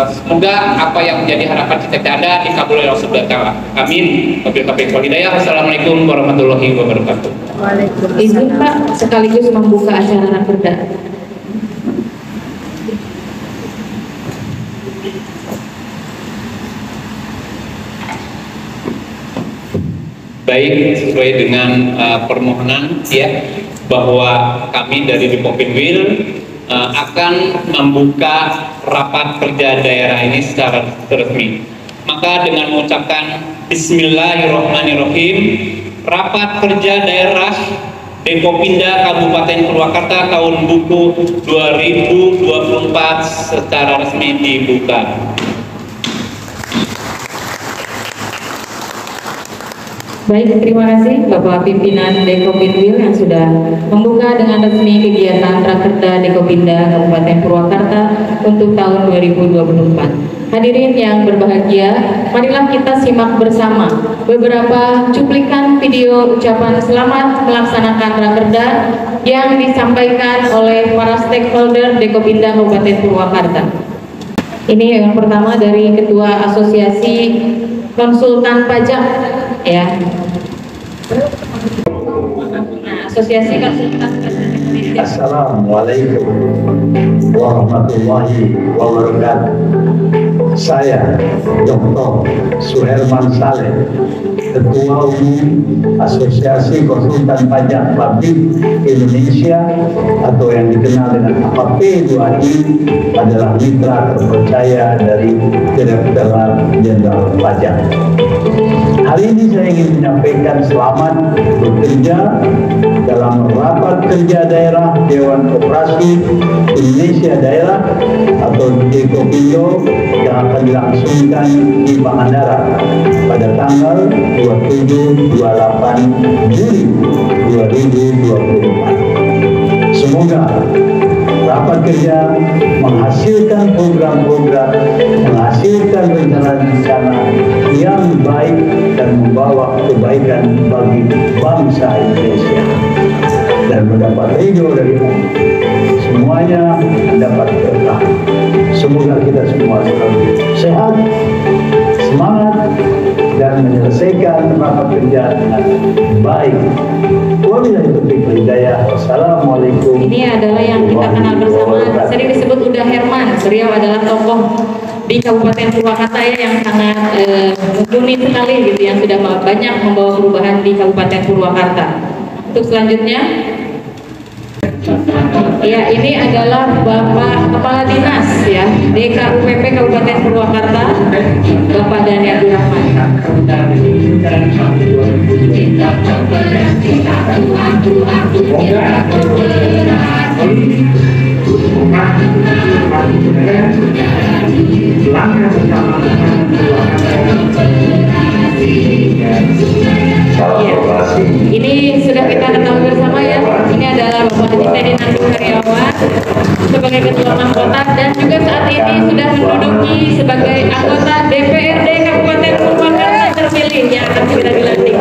semoga apa yang menjadi harapan cita-cita Anda dikabulkan oleh Allah Subhanahu wa Ta'ala. Amin. Wabillahi hidayah. Wassalamualaikum warahmatullahi wabarakatuh. Izin Pak sekaligus membuka acara rakerda. Baik, sesuai dengan permohonan ya bahwa kami dari Depo Pinwil akan membuka rapat kerja daerah ini secara resmi. Maka dengan mengucapkan Bismillahirrahmanirrahim, rapat kerja daerah Depo Pindah Kabupaten Purwakarta tahun buku 2024 secara resmi dibuka. Baik, terima kasih Bapak Pimpinan Depo Pinwil yang sudah membuka dengan resmi kegiatan Rakerda Depo Pindah Kabupaten Purwakarta untuk tahun 2024. Hadirin yang berbahagia, marilah kita simak bersama beberapa cuplikan video ucapan selamat melaksanakan Rakerda yang disampaikan oleh para stakeholder Depo Pindah Kabupaten Purwakarta. Ini yang pertama dari Ketua Asosiasi Konsultan Pajak ya. Asosiasi Konsultan Pajak Indonesia. Assalamualaikum warahmatullahi wabarakatuh. Saya Dr. Suherman Saleh, Ketua Umum Asosiasi Konsultan Pajak Publik Indonesia atau yang dikenal dengan APP2I, adalah mitra terpercaya dari Direktorat Jenderal Pajak. Hari ini saya ingin menyampaikan selamat bekerja dalam rapat kerja daerah Dewan Koperasi Indonesia Daerah atau Depo Pindah yang akan dilangsungkan di Pangandaran pada tanggal 27-28 Juli 2024. Semoga rapat kerja menghasilkan program-program, menghasilkan rencana-rencana yang baik dan membawa kebaikan bagi bangsa Indonesia dan mendapat ridho dari Allah. Semuanya mendapat berkah. Semoga kita semua selalu sehat, semangat, dan menyelesaikan menyelesaikan rapat kerja dengan baik. Wabillahi taufiq wal hidayah. Wassalamualaikum. Ini adalah yang kita kenal bersama, sering disebut Uda Herman. Beliau adalah tokoh di Kabupaten Purwakarta ya, yang sangat mumpuni sekali gitu, yang sudah banyak membawa perubahan di Kabupaten Purwakarta. Untuk selanjutnya, ya ini adalah Bapak Kepala Dinas ya DKUPP Kabupaten Purwakarta, Bapak Dhani Abdurrahman. Ya, ini sudah kita ketahui bersama ya. Ini adalah Bapak Haji Teddy Nandung Karyawan sebagai Ketua Mahkota, dan juga saat ini sudah menduduki sebagai anggota DPRD Kabupaten Purwakarta terpilih yang akan segera dilantik.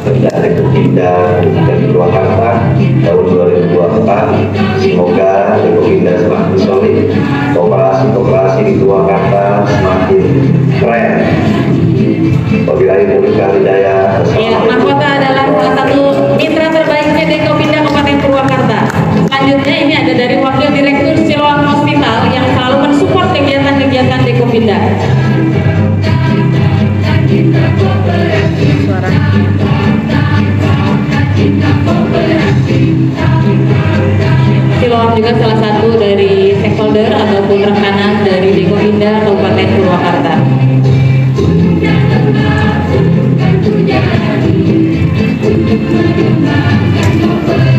Dari Kopinda dan Purwakarta tahun 2024, semoga Kopinda semakin solid, kooperasi di Purwakarta semakin keren. Wabillahi taufiq wal hidayah. Ya, Mahkota adalah salah satu mitra terbaiknya Dekopinda Kabupaten Purwakarta. Selanjutnya ini ada dari Wakil Direktur Siloam Hospital yang selalu mensupport kegiatan-kegiatan Dekopinda. Siloam juga salah satu dari stakeholder ataupun rekanan dari Dekopinda Kabupaten Purwakarta.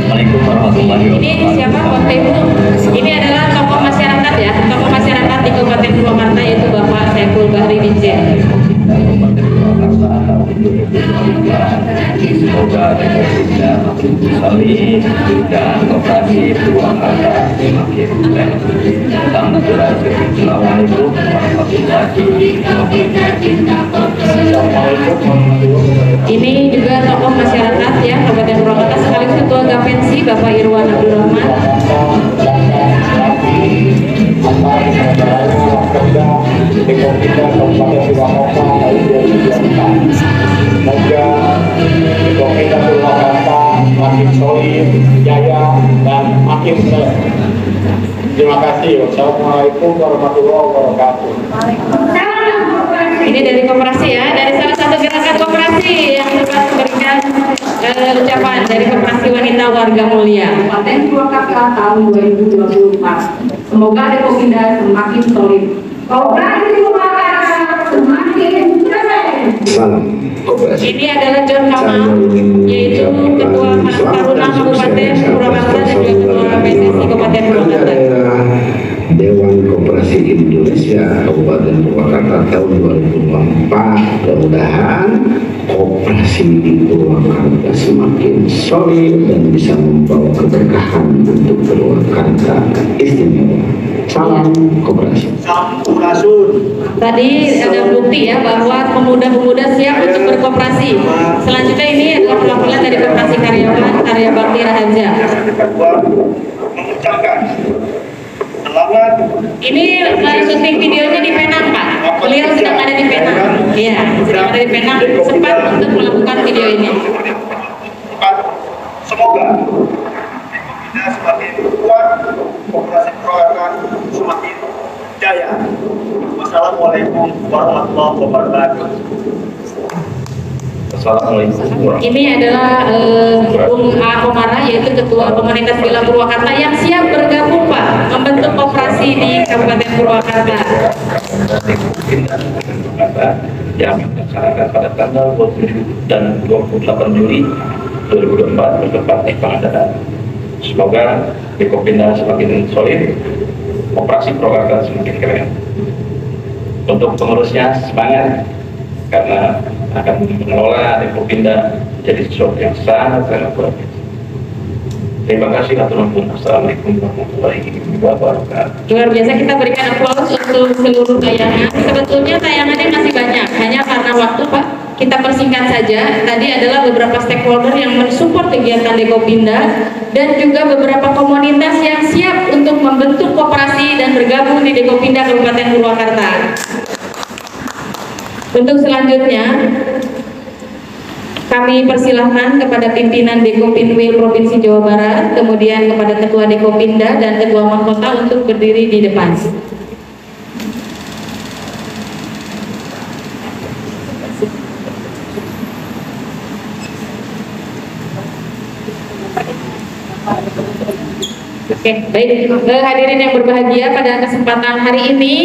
Assalamualaikum warahmatullahi Ini siapa Bapak Ibu? Ini adalah tokoh masyarakat ya, tokoh masyarakat di Kabupaten Purwakarta, yaitu Bapak Saiful Bahri Dinjen. Semoga Dekopinda makin solid dan kooperasi Purwakarta semakin keren. Assalamualaikum warahmatullahi wabarakatuh. Ini juga tokoh masyarakat ya Kabupaten Purwakarta sekaligus Ketua Gapensi Bapak Irwan Abdurrahman. Semoga Kopinda Purwakarta makin solid, jaya, dan makin keren. Terima kasih. Wassalamualaikum warahmatullahi wabarakatuh. Ini dari koperasi ya, dari salah satu gerakan koperasi yang dapat memberikan ucapan dari Koperasi Wanita Warga Mulia Kabupaten Purwakarta tahun 2024. Semoga Dekopinda semakin solid. Koperasi Purwakarta semakin keren. Ini adalah John Kamal, yaitu Ketua Taruna Kabupaten Purwakarta dan juga Ketua PSSI Kabupaten Purwakarta. Dewan Koperasi Indonesia Kabupaten Purwakarta tahun 2024. Mudah-mudahan koperasi di Purwakarta semakin solid dan bisa membawa keberkahan untuk Purwakarta istimewa. Salam koperasi. Tadi ada bukti ya bahwa pemuda-pemuda siap untuk berkooperasi. Selanjutnya ini adalah perwakilan dari Koperasi Karyawan Karya Bakti Raharja. Ini syuting videonya di Penang, Pak. Beliau sedang ada di Penang. Iya, sedang ada di Penang. Sempat untuk melakukan video ini. Semoga Dekopinda semakin kuat, Koperasi Purwakarta semakin jaya. Wassalamualaikum warahmatullahi wabarakatuh. Ini adalah Bung A. Komara, yaitu Ketua Komunitas Villa Purwakarta yang siap bergabung Pak membentuk koperasi di Kabupaten Purwakarta. Yang dilaksanakan pada tanggal 27 dan 28 Juli 2024 bertempat di Pangandaran. Semoga Dekopinda semakin solid, operasi Purwakarta semakin keren. Untuk pengurusnya semangat, karena akan mengelola Dekopinda jadi sesuatu yang sangat luar biasa. Terima kasih atur nuhun. Assalamualaikum warahmatullahi wabarakatuh. Luar biasa, kita berikan aplaus untuk seluruh tayangan. Sebetulnya tayangannya masih banyak, hanya karena waktu Pak kita persingkat saja. Tadi adalah beberapa stakeholder yang mensupport kegiatan Dekopinda dan juga beberapa komunitas yang siap untuk membentuk koperasi dan bergabung di Dekopinda Kabupaten Purwakarta. Untuk selanjutnya kami persilahkan kepada pimpinan Dekopinwil Provinsi Jawa Barat, kemudian kepada Ketua Dekopinda dan Ketua Mahkota untuk berdiri di depan. Oke, baik. Hadirin yang berbahagia, pada kesempatan hari ini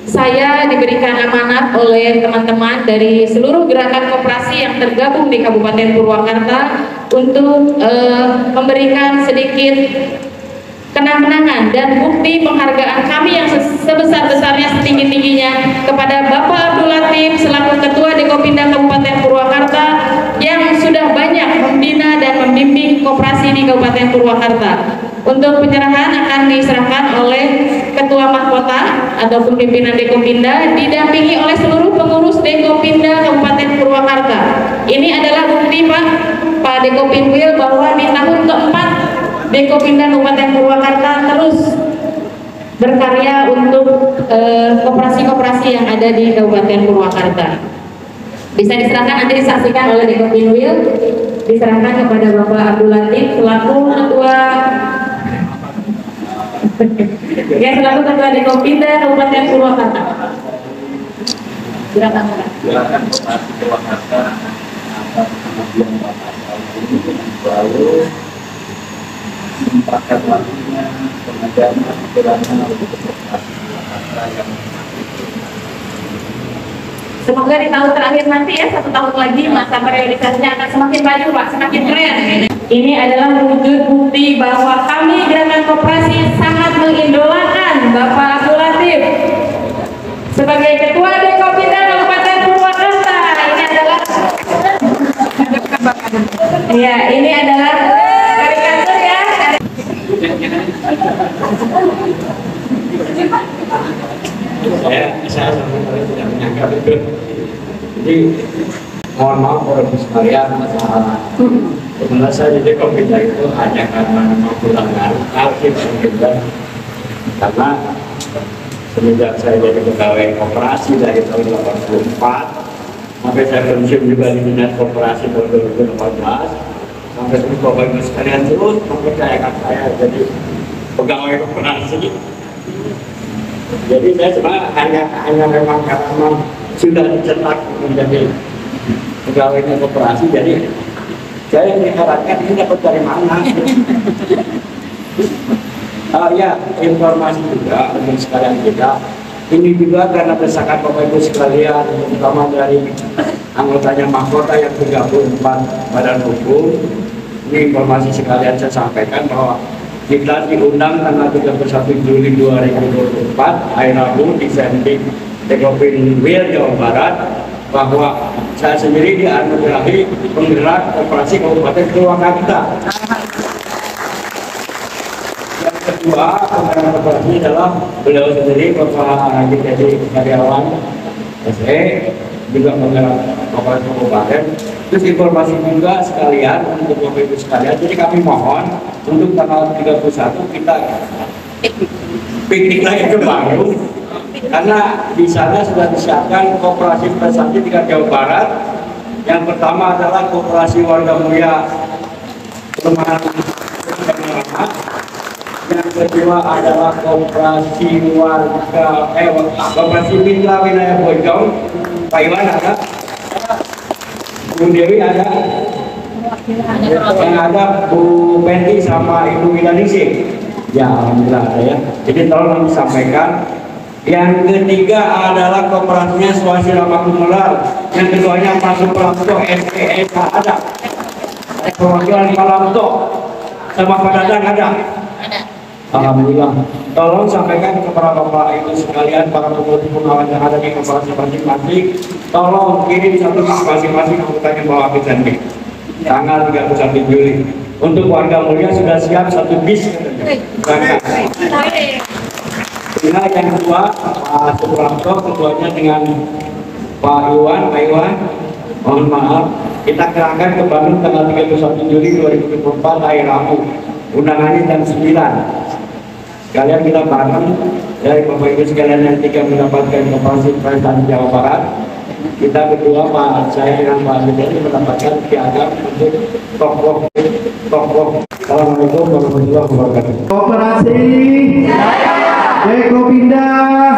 saya diberikan amanat oleh teman-teman dari seluruh gerakan koperasi yang tergabung di Kabupaten Purwakarta untuk memberikan sedikit kenang-kenangan dan bukti penghargaan kami yang sebesar-besarnya, setinggi-tingginya kepada Bapak Abdul Latif selaku Ketua Dekopinda Kabupaten Purwakarta yang sudah banyak membina dan membimbing koperasi di Kabupaten Purwakarta. Untuk penyerahan akan diserahkan oleh Ketua Mahkota ataupun pimpinan Dekopinda didampingi oleh seluruh pengurus Dekopinda Kabupaten Purwakarta. Ini adalah bukti Pak Dekopinwil bahwa di tahun keempat Dekopinda Kabupaten Purwakarta terus berkarya untuk koperasi-koperasi yang ada di Kabupaten Purwakarta. Bisa diserahkan, nanti disaksikan oleh Dekopinwil, diserahkan kepada Bapak Abdul Latif selaku Ketua ya, selaku Ketua Dekopinda Kabupaten Purwakarta. Silakan Pak. Silakan Bupati Purwakarta atas kemudian Bapak selalu menyempatkan waktunya pengajaran perjalanan untuk koperasi Purwakarta yang semoga di tahun terakhir nanti ya, 1 tahun lagi masa periodisasinya akan semakin maju Pak, semakin keren. Ini adalah wujud bukti bahwa kami gerakan koperasi sangat mengidolakan Bapak Abdul Latif sebagai Ketua Dekopinda Kabupaten Purwakarta. Ini adalah ya, ini adalah karikatur ya. Saya sama sekali tidak menyangka itu. Jadi mohon maaf orang sekalian, sebenarnya saya di Dekopinda itu hanya karena kekurangan arsip dan karena semenjak saya jadi pegawai koperasi dari tahun 1984 sampai saya pensiun juga di dinas koperasi tahun 2018 sampai terus Bapak Ibu sekalian terus mempercayakan saya jadi pegawai koperasi. Jadi saya sebenarnya hanya memang karena memang sudah dicetak menjadi pegawainya koperasi, jadi saya mengharapkan ini dapat dari mana. Ya, informasi juga untuk sekalian kita. Ini juga karena desakan Bapak Ibu sekalian, terutama dari anggotanya Mahkota yang tergabung 4 badan hukum. Ini informasi sekalian saya sampaikan bahwa kita diundang tanggal 31 Juli 2024 hari Rabu di Sendik Dekopinwil Jawa Barat bahwa saya sendiri dianugerahi penggerak koperasi Kabupaten Purwakarta. Yang kedua, penggerak koperasi adalah beliau sendiri Bapak jadi karyawan SE juga penggerak koperasi Kabupaten. Terus informasi juga sekalian untuk Bapak Ibu sekalian. Jadi kami mohon untuk tanggal 31 kita piknik lagi ke Bandung karena di sana sudah disiapkan koperasi prestasi tingkat Jawa Barat. Yang pertama adalah koperasi warga mulia perumahan. Yang kedua adalah koperasi warga koperasi mitra wilayah Bojong. Pak Iwan ada, Bu Dewi ada, yang ada Bu Penti sama Ibu Wilaningsih. Ya, alhamdulillah ada ya. Jadi tolong disampaikan. Yang ketiga adalah koperasinya Swastika Kumelar. Yang keduanya Masuk Pelamto SPSK ada. Perwakilan Pelamto sama Pak Dadang ada. Alhamdulillah. Tolong sampaikan kepada Bapak Ibu sekalian, para pengurus yang ada di koperasi masing-masing. Tolong kirim satu masing-masing anggotanya bawa ke Sendik. Tanggal 31 Juli. Untuk warga mulia sudah siap 1 bis. Nah, yang kedua Pak Suprapto, ketuanya dengan Pak Iwan. Mohon maaf, kita kerahkan ke Bandung tanggal 31 Juli 2024 hari Rabu. Undangannya jam 9. Sekalian kita bareng dari Bapak Ibu sekalian yang 3 mendapatkan koperasi prestasi Jawa Barat. kita berdua, Pak, saya dengan Pak Bidani mendapatkan piagam untuk tokoh. Assalamualaikum warahmatullahi wabarakatuh. Koperasi Dekopindah